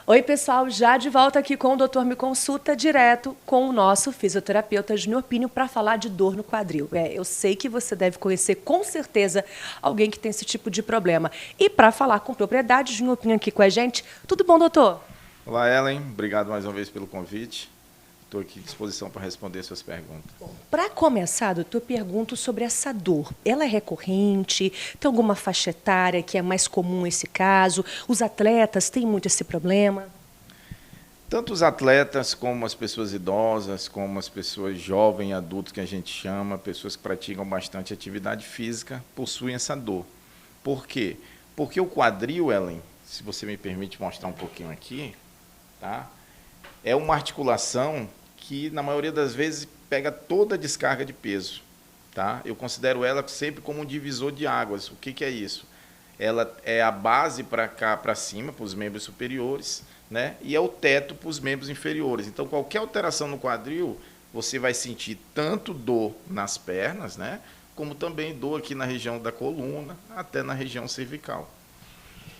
Oi, pessoal, já de volta aqui com o Doutor Me Consulta, direto com o nosso fisioterapeuta Júnior Pinho para falar de dor no quadril. Eu sei que você deve conhecer com certeza alguém que tem esse tipo de problema. E para falar com propriedade, Júnior Pinho aqui com a gente. Tudo bom, doutor? Olá, Ellen. Obrigado mais uma vez pelo convite. Estou aqui à disposição para responder suas perguntas. Para começar, doutor, eu pergunto sobre essa dor. Ela é recorrente? Tem alguma faixa etária que é mais comum esse caso? Os atletas têm muito esse problema? Tanto os atletas, como as pessoas idosas, como as pessoas jovens, adultos que a gente chama, pessoas que praticam bastante atividade física, possuem essa dor. Por quê? Porque o quadril, Ellen, se você me permite mostrar um pouquinho aqui, tá? É uma articulação que, na maioria das vezes, pega toda a descarga de peso. Tá? Eu considero ela sempre como um divisor de águas. O que é isso? Ela é a base para cá, para cima, para os membros superiores, né? E é o teto para os membros inferiores. Então, qualquer alteração no quadril, você vai sentir tanto dor nas pernas, né? Como também dor aqui na região da coluna, até na região cervical.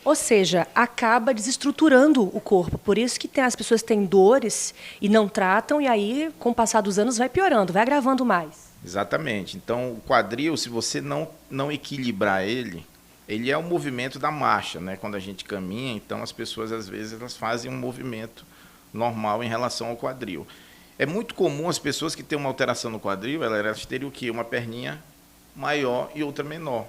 Ou seja, acaba desestruturando o corpo. Por isso que as pessoas têm dores e não tratam, e aí, com o passar dos anos, vai piorando, vai agravando mais. Exatamente. Então, o quadril, se você não equilibrar ele é o movimento da marcha, né? Quando a gente caminha, então as pessoas, às vezes, elas fazem um movimento normal em relação ao quadril. É muito comum as pessoas que têm uma alteração no quadril, elas terem o quê? Uma perninha maior e outra menor.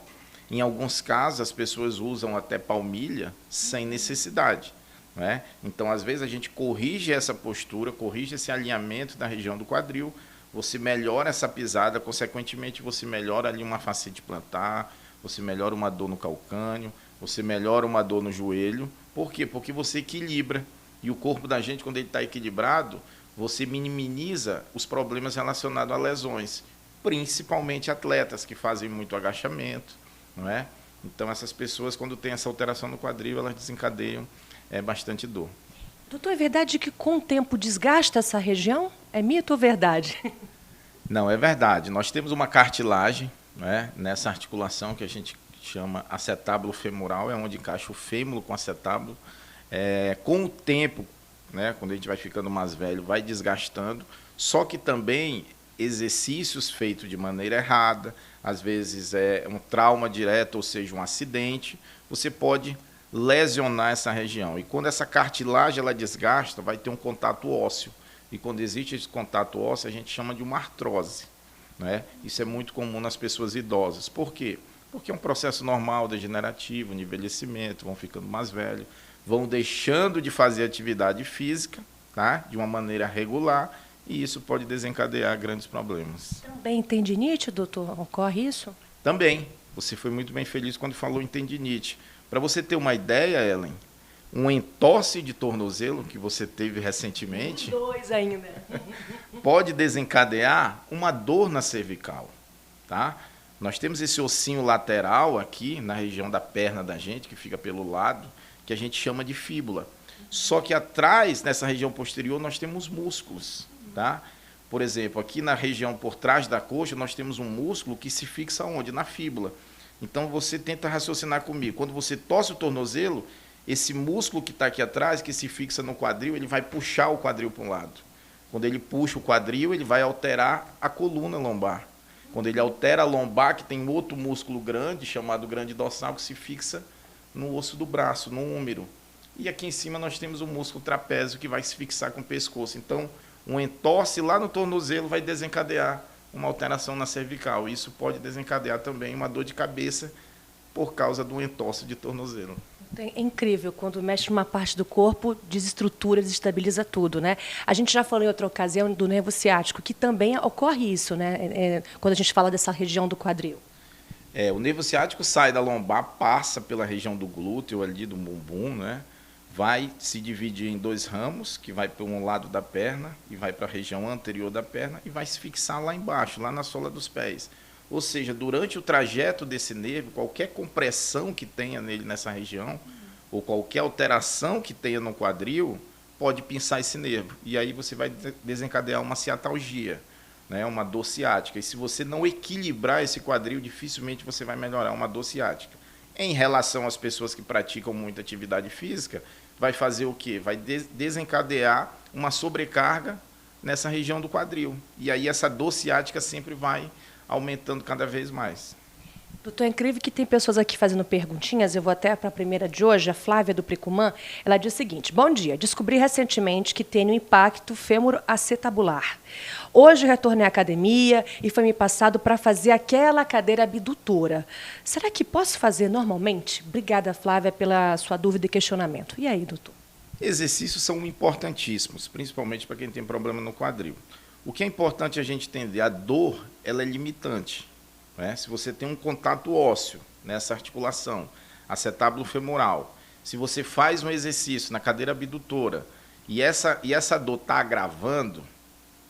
Em alguns casos, as pessoas usam até palmilha sem necessidade, né? Então, às vezes, a gente corrige essa postura, corrige esse alinhamento da região do quadril, você melhora essa pisada, consequentemente, você melhora ali uma fascite plantar, você melhora uma dor no calcânio, você melhora uma dor no joelho. Por quê? Porque você equilibra. E o corpo da gente, quando ele está equilibrado, você minimiza os problemas relacionados a lesões, principalmente atletas que fazem muito agachamento, não é? Então, essas pessoas, quando tem essa alteração no quadril, elas desencadeiam bastante dor. Doutor, é verdade que com o tempo desgasta essa região? É mito ou verdade? Não, é verdade. Nós temos uma cartilagem, né, nessa articulação que a gente chama acetábulo femoral, é onde encaixa o fêmur com o acetábulo. Com o tempo, né, quando a gente vai ficando mais velho, vai desgastando, só que também exercícios feitos de maneira errada, às vezes é um trauma direto, ou seja, um acidente, você pode lesionar essa região. E quando essa cartilagem ela desgasta, vai ter um contato ósseo. E quando existe esse contato ósseo, a gente chama de uma artrose, né? Isso é muito comum nas pessoas idosas. Por quê? Porque é um processo normal, degenerativo, um envelhecimento, vão ficando mais velhos, vão deixando de fazer atividade física, tá? De uma maneira regular, e isso pode desencadear grandes problemas. Também tendinite, doutor? Ocorre isso? Também. Você foi muito bem feliz quando falou em tendinite. Para você ter uma ideia, Ellen, um entorse de tornozelo que você teve recentemente, Dois ainda, pode desencadear uma dor na cervical, tá? Nós temos esse ossinho lateral aqui na região da perna da gente, que fica pelo lado, que a gente chama de fíbula. Só que atrás, nessa região posterior, nós temos músculos, tá? Por exemplo, aqui na região por trás da coxa, nós temos um músculo que se fixa onde? Na fíbula. Então, você tenta raciocinar comigo. Quando você torce o tornozelo, esse músculo que está aqui atrás, que se fixa no quadril, ele vai puxar o quadril para um lado. Quando ele puxa o quadril, ele vai alterar a coluna lombar. Quando ele altera a lombar, que tem outro músculo grande, chamado grande dorsal, que se fixa no osso do braço, no úmero. E aqui em cima nós temos o músculo trapézio, que vai se fixar com o pescoço. Então, um entorse lá no tornozelo vai desencadear uma alteração na cervical. Isso pode desencadear também uma dor de cabeça por causa do entorse de tornozelo. É incrível, quando mexe uma parte do corpo, desestrutura, desestabiliza tudo, né? A gente já falou em outra ocasião do nervo ciático, que também ocorre isso, né? Quando a gente fala dessa região do quadril. O nervo ciático sai da lombar, passa pela região do glúteo, ali do bumbum, né? Vai se dividir em dois ramos, que vai para um lado da perna e vai para a região anterior da perna e vai se fixar lá embaixo, lá na sola dos pés. Ou seja, durante o trajeto desse nervo, qualquer compressão que tenha nele nessa região, ou qualquer alteração que tenha no quadril, pode pinçar esse nervo. E aí você vai desencadear uma ciatalgia, né? Uma dor ciática. E se você não equilibrar esse quadril, dificilmente você vai melhorar uma dor ciática. Em relação às pessoas que praticam muita atividade física, vai fazer o quê? Vai desencadear uma sobrecarga nessa região do quadril. E aí essa dor ciática sempre vai aumentando cada vez mais. Doutor, é incrível que tem pessoas aqui fazendo perguntinhas. Eu vou até para a primeira de hoje, a Flávia do Precumã. Ela diz o seguinte: bom dia, descobri recentemente que tenho impacto fêmuro-acetabular. Hoje retornei à academia e foi me passado para fazer aquela cadeira abdutora. Será que posso fazer normalmente? Obrigada, Flávia, pela sua dúvida e questionamento. E aí, doutor? Exercícios são importantíssimos, principalmente para quem tem problema no quadril. O que é importante a gente entender, a dor ela é limitante. Né? Se você tem um contato ósseo nessa articulação, acetábulo femoral, se você faz um exercício na cadeira abdutora e essa dor está agravando,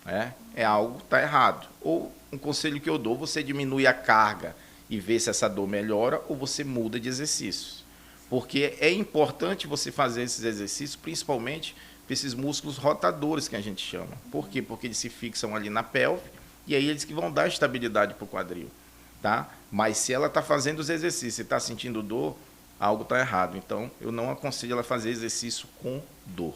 né, é algo que está errado. Ou um conselho que eu dou, você diminui a carga e vê se essa dor melhora, ou você muda de exercícios. Porque é importante você fazer esses exercícios, principalmente para esses músculos rotadores que a gente chama. Por quê? Porque eles se fixam ali na pelve e aí eles que vão dar estabilidade para o quadril. Tá? Mas se ela está fazendo os exercícios e está sentindo dor, algo está errado. Então, eu não aconselho ela a fazer exercício com dor.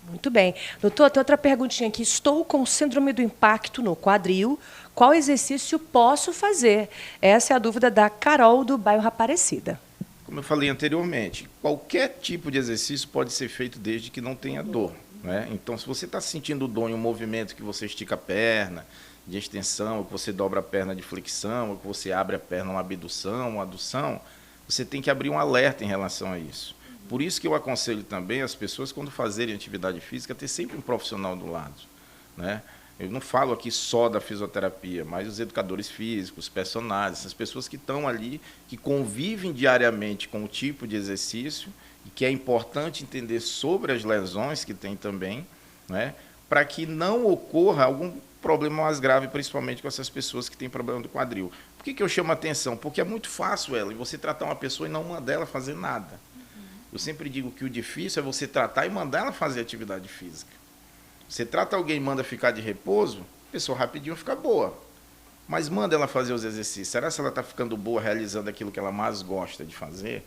Muito bem. Doutor, tem outra perguntinha aqui. Estou com síndrome do impacto no quadril. Qual exercício posso fazer? Essa é a dúvida da Carol, do bairro Aparecida. Como eu falei anteriormente, qualquer tipo de exercício pode ser feito desde que não tenha dor. Né? Então, se você está sentindo dor em um movimento que você estica a perna, de extensão, ou que você dobra a perna de flexão, ou que você abre a perna uma abdução, uma adução, você tem que abrir um alerta em relação a isso. Por isso que eu aconselho também as pessoas, quando fazerem atividade física, ter sempre um profissional do lado. Né? Eu não falo aqui só da fisioterapia, mas os educadores físicos, personagens, essas pessoas que estão ali, que convivem diariamente com o tipo de exercício, e que é importante entender sobre as lesões que tem também, né? Para que não ocorra algum problema mais grave, principalmente com essas pessoas que têm problema do quadril. Por que eu chamo a atenção? Porque é muito fácil você tratar uma pessoa e não mandar ela fazer nada. Eu sempre digo que o difícil é você tratar e mandar ela fazer atividade física. Você trata alguém e manda ficar de repouso, a pessoa rapidinho fica boa. Mas manda ela fazer os exercícios. Será que ela está ficando boa realizando aquilo que ela mais gosta de fazer?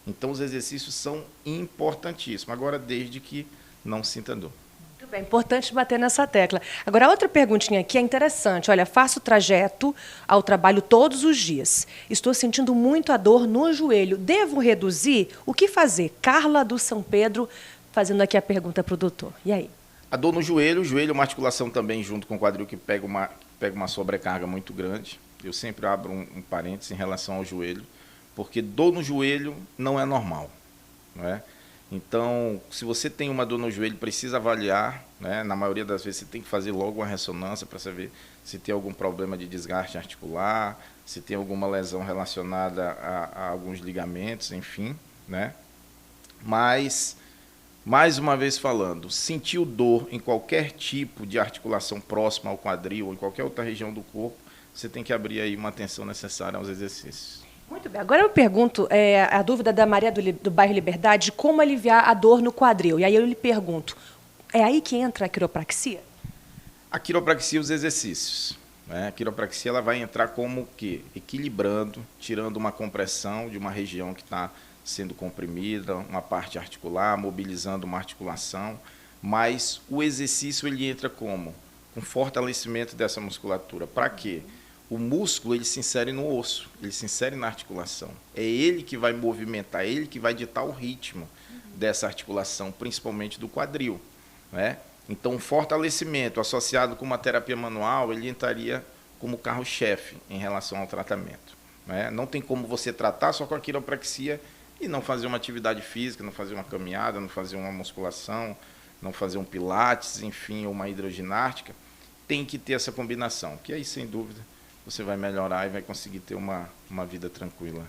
Então, os exercícios são importantíssimos. Agora, desde que não sinta dor. Muito bem, importante bater nessa tecla. Agora, outra perguntinha aqui é interessante. Olha, faço trajeto ao trabalho todos os dias. Estou sentindo muito a dor no joelho. Devo reduzir? O que fazer? Carla do São Pedro, fazendo aqui a pergunta para o doutor. E aí? A dor no joelho, o joelho é uma articulação também junto com o quadril que pega uma sobrecarga muito grande. Eu sempre abro um parênteses em relação ao joelho, porque dor no joelho não é normal. Não é? Então, se você tem uma dor no joelho, precisa avaliar, né? Na maioria das vezes você tem que fazer logo uma ressonância para saber se tem algum problema de desgaste articular, se tem alguma lesão relacionada a alguns ligamentos, enfim, né? Mas, mais uma vez falando, sentiu dor em qualquer tipo de articulação próxima ao quadril ou em qualquer outra região do corpo, você tem que abrir aí uma atenção necessária aos exercícios. Muito bem. Agora eu pergunto, a dúvida da Maria do bairro Liberdade, como aliviar a dor no quadril? E aí eu lhe pergunto, é aí que entra a quiropraxia? A quiropraxia, os exercícios. Né? A quiropraxia ela vai entrar como que? Equilibrando, tirando uma compressão de uma região que está sendo comprimida, uma parte articular, mobilizando uma articulação. Mas o exercício ele entra como? Com fortalecimento dessa musculatura. Para quê? O músculo ele se insere no osso, ele se insere na articulação. É ele que vai movimentar, é ele que vai ditar o ritmo dessa articulação, principalmente do quadril. Né? Então, o fortalecimento associado com uma terapia manual, ele entraria como carro-chefe em relação ao tratamento. Né? Não tem como você tratar só com a quiropraxia e não fazer uma atividade física, não fazer uma caminhada, não fazer uma musculação, não fazer um pilates, enfim, ou uma hidroginástica. Tem que ter essa combinação, que aí, sem dúvida, você vai melhorar e vai conseguir ter uma vida tranquila.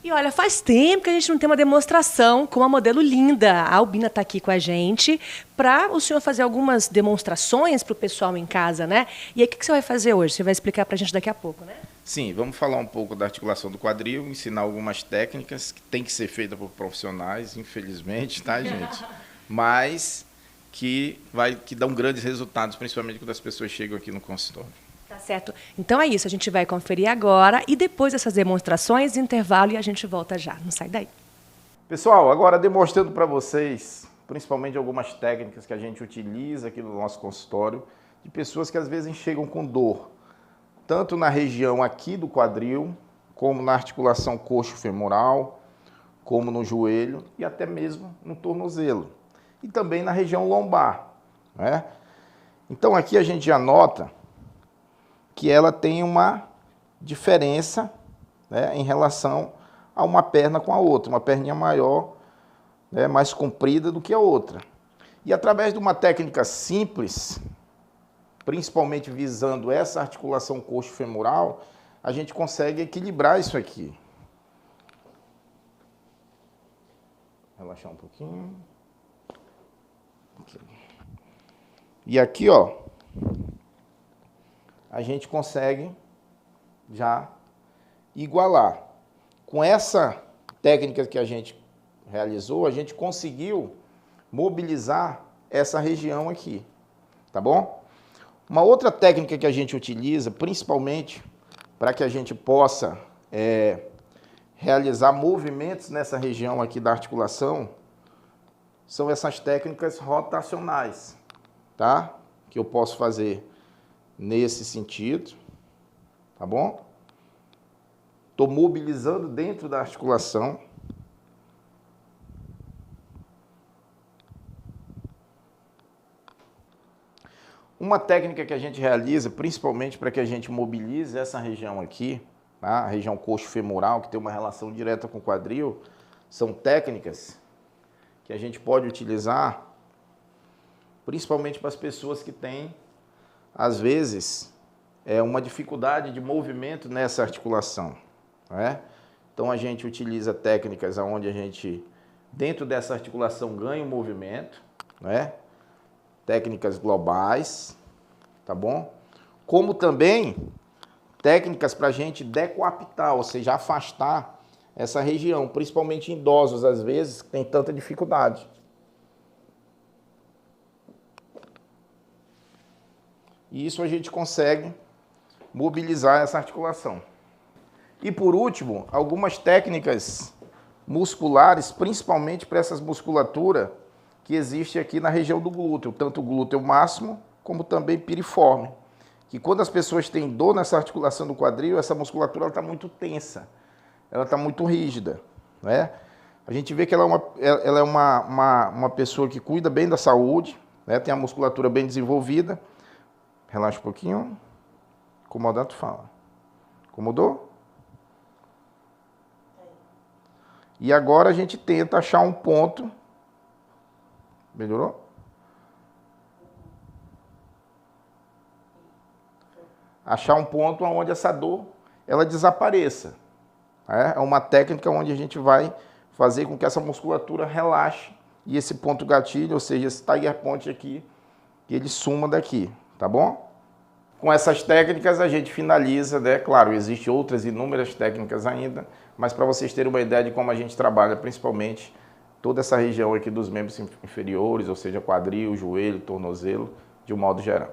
E olha, faz tempo que a gente não tem uma demonstração com uma modelo linda. A Albina está aqui com a gente para o senhor fazer algumas demonstrações para o pessoal em casa, né? E aí, o que você vai fazer hoje? Você vai explicar para a gente daqui a pouco, né? Sim, vamos falar um pouco da articulação do quadril, ensinar algumas técnicas que tem que ser feitas por profissionais, infelizmente, tá, gente? Mas que dão grandes resultados, principalmente quando as pessoas chegam aqui no consultório. Tá certo. Então é isso, a gente vai conferir agora e depois dessas demonstrações, intervalo e a gente volta já. Não sai daí. Pessoal, agora demonstrando para vocês, principalmente algumas técnicas que a gente utiliza aqui no nosso consultório, de pessoas que às vezes chegam com dor, tanto na região aqui do quadril, como na articulação coxo-femoral, como no joelho e até mesmo no tornozelo. E também na região lombar, né? Então aqui a gente já nota que ela tem uma diferença, né, em relação a uma perna com a outra, uma perninha maior, né, mais comprida do que a outra. E através de uma técnica simples, principalmente visando essa articulação coxo-femoral, a gente consegue equilibrar isso aqui. Relaxar um pouquinho. E aqui, ó, a gente consegue já igualar. Com essa técnica que a gente realizou, a gente conseguiu mobilizar essa região aqui, tá bom? Uma outra técnica que a gente utiliza, principalmente para que a gente possa realizar movimentos nessa região aqui da articulação, são essas técnicas rotacionais, tá? Que eu posso fazer nesse sentido, tá bom? Estou mobilizando dentro da articulação. Uma técnica que a gente realiza, principalmente para que a gente mobilize essa região aqui, tá? A região coxo-femoral, que tem uma relação direta com o quadril, são técnicas que a gente pode utilizar, principalmente para as pessoas que têm, às vezes, uma dificuldade de movimento nessa articulação, né? Então a gente utiliza técnicas onde a gente, dentro dessa articulação, ganha o movimento, né? Técnicas globais, tá bom? Como também técnicas para a gente decoapitar, ou seja, afastar essa região, principalmente em idosos, às vezes, que tem tanta dificuldade. E isso a gente consegue mobilizar essa articulação. E por último, algumas técnicas musculares, principalmente para essas musculaturas que existe aqui na região do glúteo, tanto o glúteo máximo como também piriforme. Que quando as pessoas têm dor nessa articulação do quadril, essa musculatura está muito tensa, ela está muito rígida, né? A gente vê que ela é uma pessoa que cuida bem da saúde, né? Tem a musculatura bem desenvolvida. Relaxa um pouquinho. Incomodar, tu fala. Incomodou? E agora a gente tenta achar um ponto. Melhorou? Achar um ponto onde essa dor ela desapareça. É uma técnica onde a gente vai fazer com que essa musculatura relaxe e esse ponto gatilho, ou seja, esse tiger point aqui, que ele suma daqui, tá bom? Com essas técnicas a gente finaliza, né? Claro, existem outras inúmeras técnicas ainda, mas para vocês terem uma ideia de como a gente trabalha, principalmente toda essa região aqui dos membros inferiores, ou seja, quadril, joelho, tornozelo, de um modo geral.